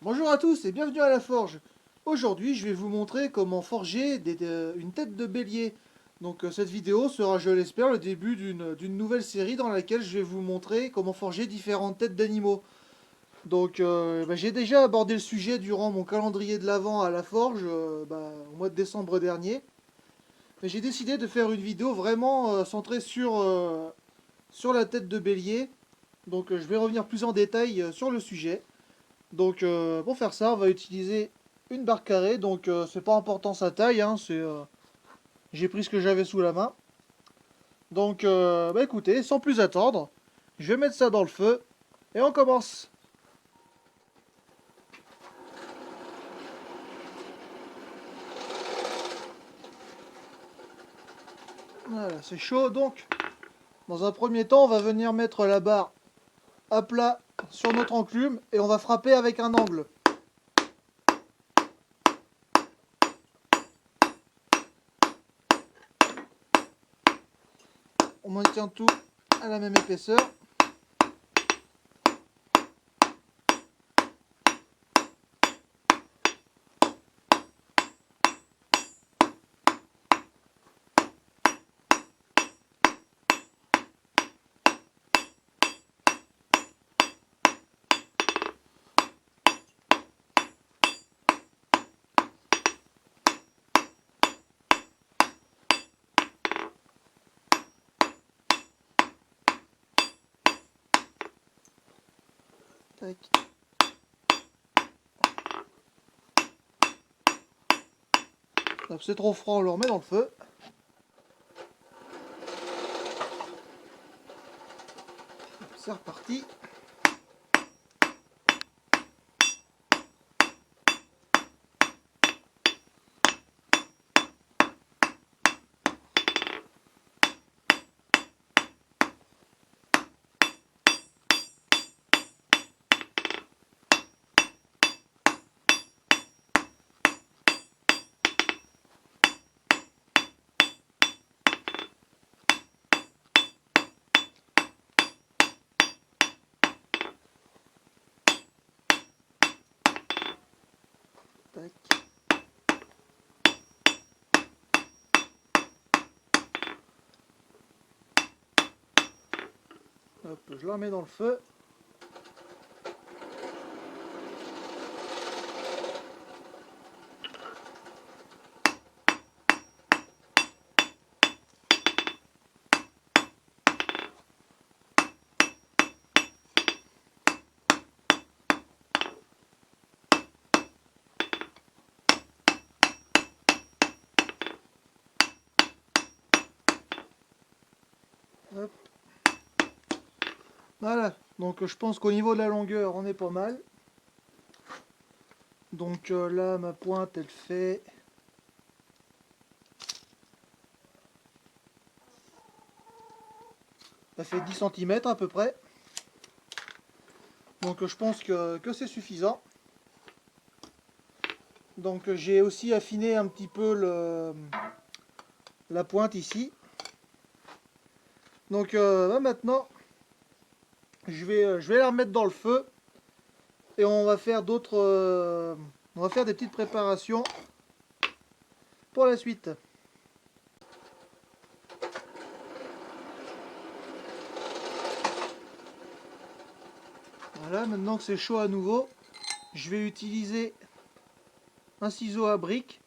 Bonjour à tous et bienvenue à la forge. Aujourd'hui, je vais vous montrer comment forger une tête de bélier. Donc cette vidéo sera, je l'espère, le début d'une nouvelle série dans laquelle je vais vous montrer comment forger différentes têtes d'animaux. Donc j'ai déjà abordé le sujet durant mon calendrier de l'Avent à la forge au mois de décembre dernier. Mais j'ai décidé de faire une vidéo vraiment centrée sur la tête de bélier. Donc je vais revenir plus en détail sur le sujet. Donc pour faire ça, on va utiliser une barre carrée. Donc c'est pas important sa taille, hein, j'ai pris ce que j'avais sous la main. Donc écoutez, sans plus attendre, je vais mettre ça dans le feu et on commence. Voilà, c'est chaud. Donc dans un premier temps, on va venir mettre la barre à plat sur notre enclume et on va frapper avec un angle. On maintient tout à la même épaisseur. Tac. C'est trop froid, on le remet dans le feu. C'est reparti. Tac. Hop, je la remets dans le feu. Hop. Voilà, donc je pense qu'au niveau de la longueur, on est pas mal. Donc là, ma pointe, elle fait 10 cm à peu près. Donc je pense que c'est suffisant. Donc j'ai aussi affiné un petit peu la pointe ici. Donc maintenant, je vais la remettre dans le feu. Et on va faire on va faire des petites préparations pour la suite. Voilà, maintenant que c'est chaud à nouveau, je vais utiliser un ciseau à briques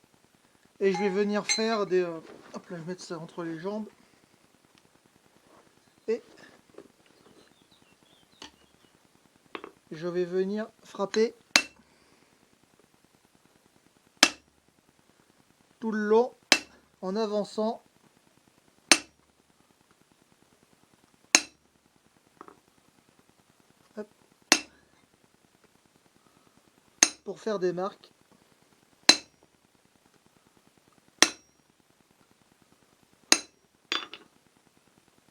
et je vais venir faire des... hop là, je vais mettre ça entre les jambes. Et je vais venir frapper tout le long en avançant. Hop, pour faire des marques.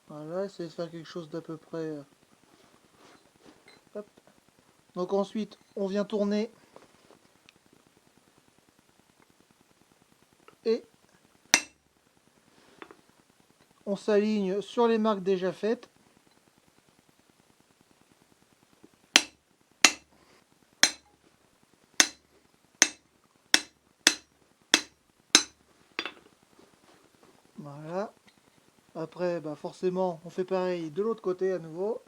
Voilà, essayer de faire quelque chose d'à peu près... hop. Donc ensuite, on vient tourner. Et on s'aligne sur les marques déjà faites. Voilà. Après, bah forcément, on fait pareil de l'autre côté à nouveau.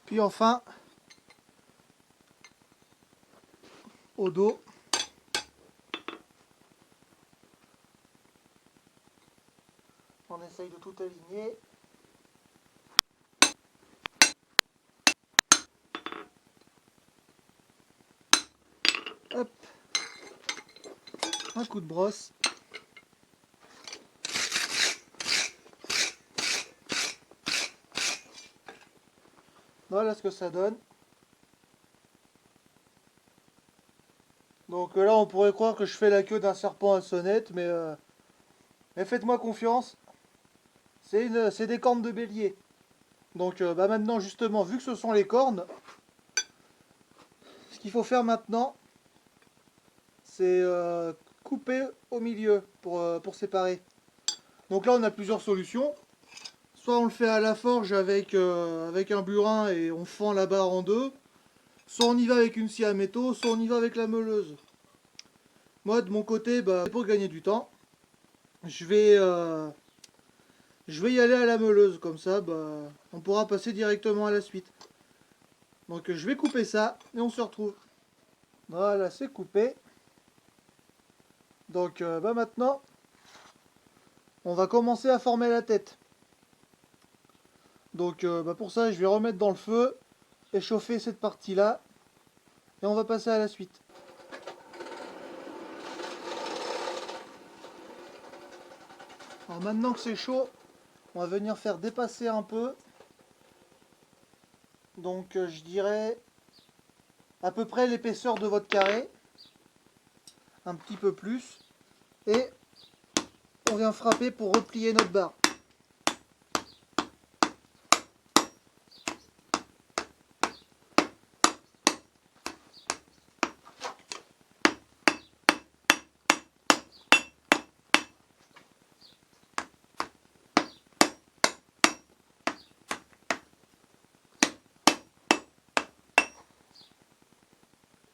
Puis enfin, au dos. On essaye de tout aligner. Hop. Un coup de brosse. Voilà ce que ça donne. Donc là, on pourrait croire que je fais la queue d'un serpent à sonnette, mais faites-moi confiance. C'est des cornes de bélier. Donc bah maintenant, justement, vu que ce sont les cornes, ce qu'il faut faire maintenant, c'est couper au milieu pour séparer. Donc là, on a plusieurs solutions. Soit on le fait à la forge avec un burin et on fend la barre en deux. Soit on y va avec une scie à métaux, soit on y va avec la meuleuse. Moi, de mon côté, bah, pour gagner du temps, je vais, euh, je vais y aller à la meuleuse. Comme ça, bah, on pourra passer directement à la suite. Donc je vais couper ça et on se retrouve. Voilà, c'est coupé. Donc bah, maintenant, on va commencer à former la tête. Donc bah, pour ça, je vais remettre dans le feu, échauffer cette partie-là, et on va passer à la suite. Alors maintenant que c'est chaud, on va venir faire dépasser un peu. Donc je dirais à peu près l'épaisseur de votre carré, un petit peu plus, et on vient frapper pour replier notre barre.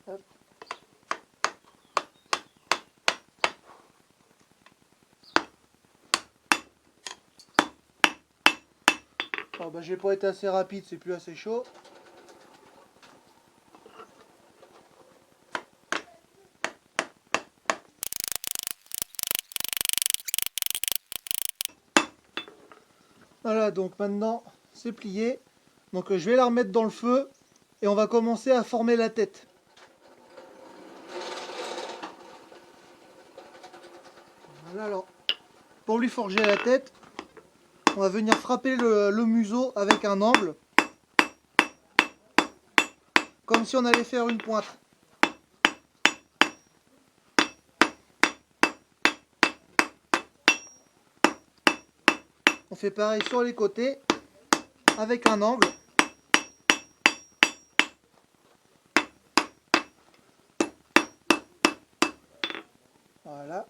Hop. Alors bah, j'ai pas été assez rapide, c'est plus assez chaud. Voilà, donc maintenant c'est plié. Donc je vais la remettre dans le feu et on va commencer à former la tête. Voilà, alors pour lui forger la tête, on va venir frapper le museau avec un angle, comme si on allait faire une pointe. On fait pareil sur les côtés, avec un angle. Voilà.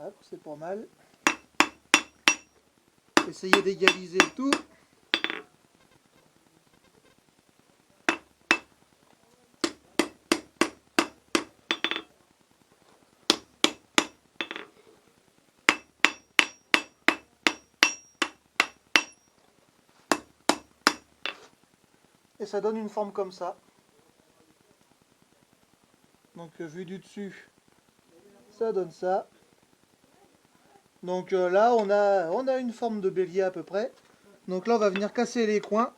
Hop, c'est pas mal. Essayez d'égaliser le tout. Et ça donne une forme comme ça. Donc vu du dessus, ça donne ça. Donc là on a une forme de bélier à peu près. Donc là on va venir casser les coins.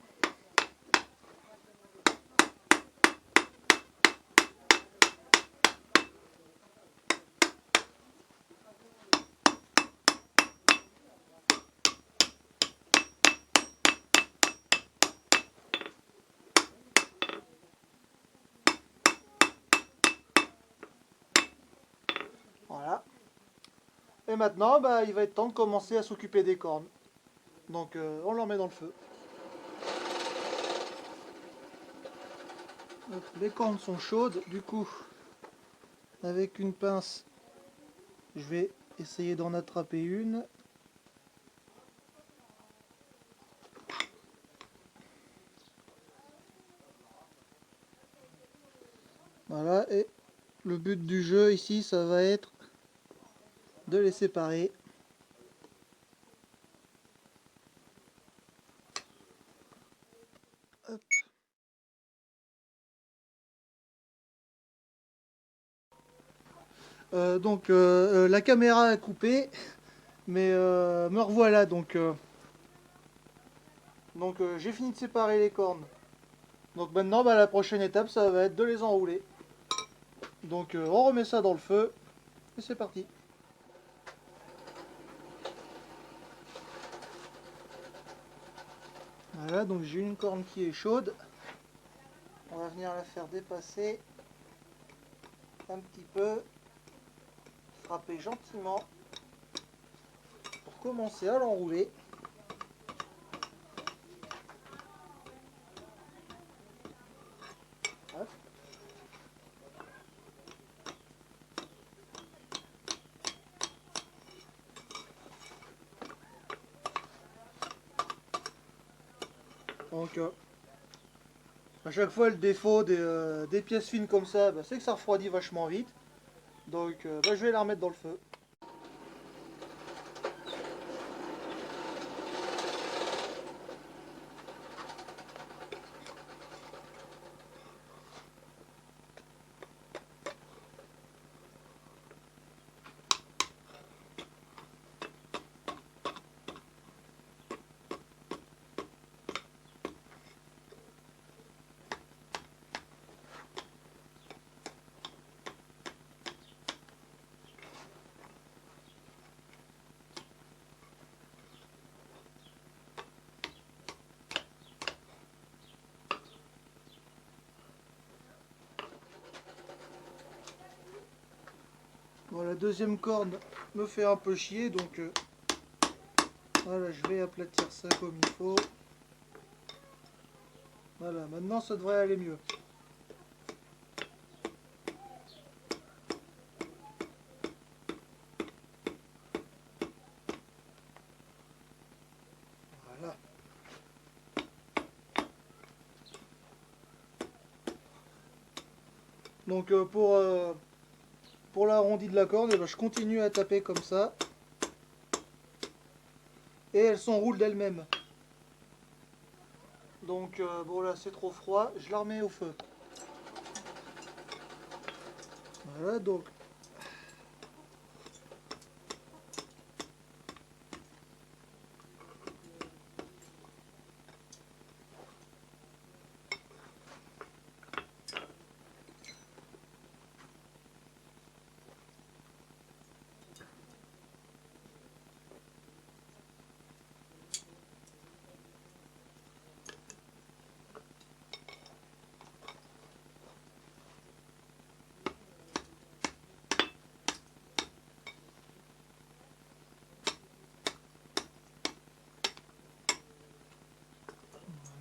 Voilà. Et maintenant bah, il va être temps de commencer à s'occuper des cornes. Donc on leur met dans le feu. Donc, les cornes sont chaudes, du coup avec une pince je vais essayer d'en attraper une. Voilà, et le but du jeu ici, ça va être de les séparer. Hop. La caméra a coupé, mais me revoilà. J'ai fini de séparer les cornes. Donc maintenant, bah, la prochaine étape, ça va être de les enrouler. Donc on remet ça dans le feu et c'est parti. Voilà, donc j'ai une corne qui est chaude. On va venir la faire dépasser un petit peu, frapper gentiment pour commencer à l'enrouler. Hop. Donc à chaque fois le défaut des pièces fines comme ça, bah, c'est que ça refroidit vachement vite. Donc bah, je vais la remettre dans le feu. Bon, la deuxième corne me fait un peu chier, donc voilà, je vais aplatir ça comme il faut. Voilà, maintenant ça devrait aller mieux. Voilà. Donc pour l'arrondi de la corne, eh ben, je continue à taper comme ça. Et elle s'enroule d'elle-même. Donc bon là c'est trop froid, je la remets au feu. Voilà donc.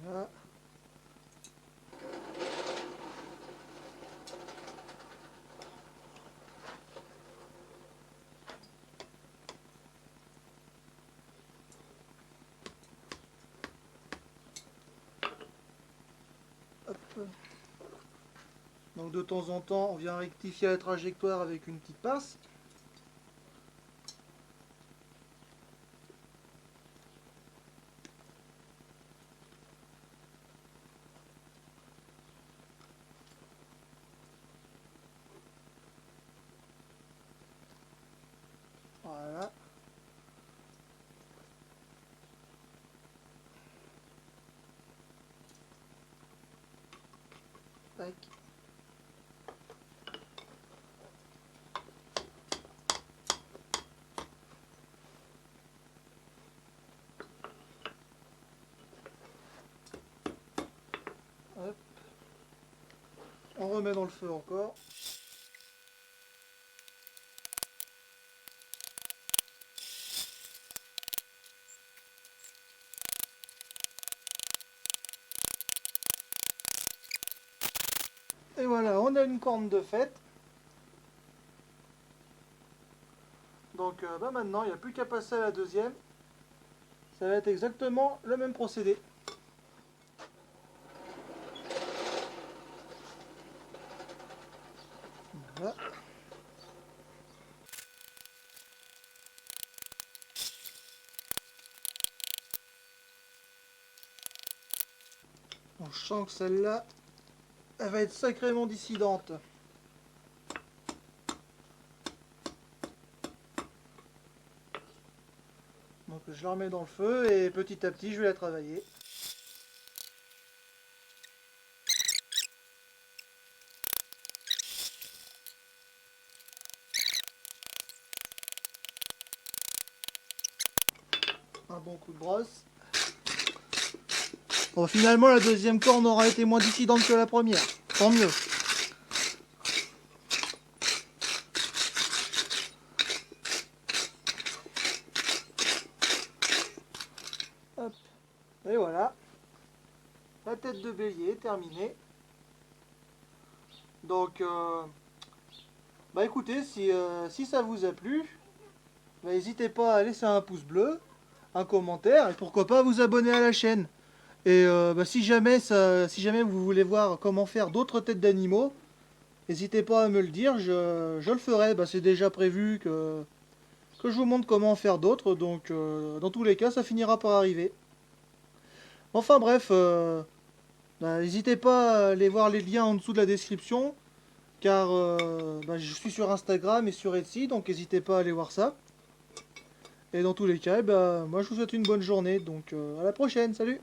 Voilà. Hop. Donc de temps en temps, on vient rectifier la trajectoire avec une petite pince. Voilà. Tac. Hop. On remet dans le feu encore. Et voilà, on a une corne de fête. Donc maintenant, il n'y a plus qu'à passer à la deuxième. Ça va être exactement le même procédé. Voilà. Bon, je sens que celle-là, elle va être sacrément dissidente. Donc je la remets dans le feu et petit à petit je vais la travailler. Un bon coup de brosse. Bon, finalement la deuxième corne aura été moins dissidente que la première. Tant mieux. Hop. Et voilà. La tête de bélier est terminée. Donc, bah écoutez, si ça vous a plu, bah, n'hésitez pas à laisser un pouce bleu, un commentaire et pourquoi pas vous abonner à la chaîne. Et bah, si jamais vous voulez voir comment faire d'autres têtes d'animaux, n'hésitez pas à me le dire, je le ferai. Bah, c'est déjà prévu que je vous montre comment en faire d'autres, donc dans tous les cas, ça finira par arriver. Enfin bref, bah, n'hésitez pas à aller voir les liens en dessous de la description, car bah, je suis sur Instagram et sur Etsy, donc n'hésitez pas à aller voir ça. Et dans tous les cas, bah, moi je vous souhaite une bonne journée, donc à la prochaine, salut!